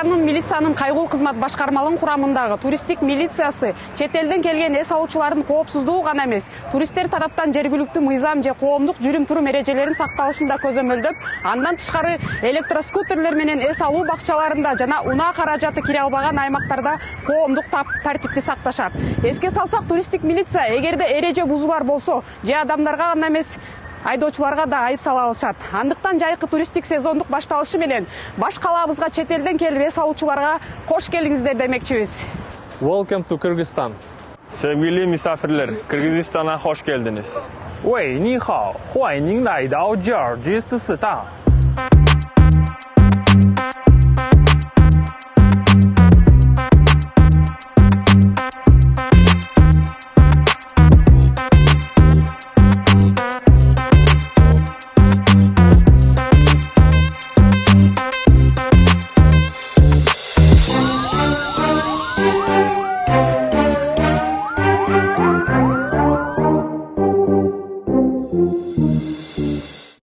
Кыргызстандын милициянын кайгылуу кызмат башкармалыгынын курамындагы туристтик милициясы чет элден келген эс алуучулардын коопсуздугу гана эмес, туристтер тараптан жергиликтүү мыйзам же коомдук жүрүм-турум эрежелерин сакталышын да көзөмөлдөп, андан тышкары электроскутерлер менен эс алуу бакчаларында жана унаа каражаты кире албаган аймактарда коомдук тартипти сакташат. Эске салсак, туристтик милиция эгерде эреже бузуулар болсо, же адамдарга гана эмес, айдоочуларга да айып сала алышат. Андыктан жайкы туристтик сезондук башталышы менен баш калаабызга чет элден келип эс алуучуларга кош келиңиздер демекчибиз. Welcome to Kyrgyzstan. Sevgili misafirler, Kırgızistan'a hoş geldiniz. 喂，你好，欢迎您来到吉尔吉斯斯坦。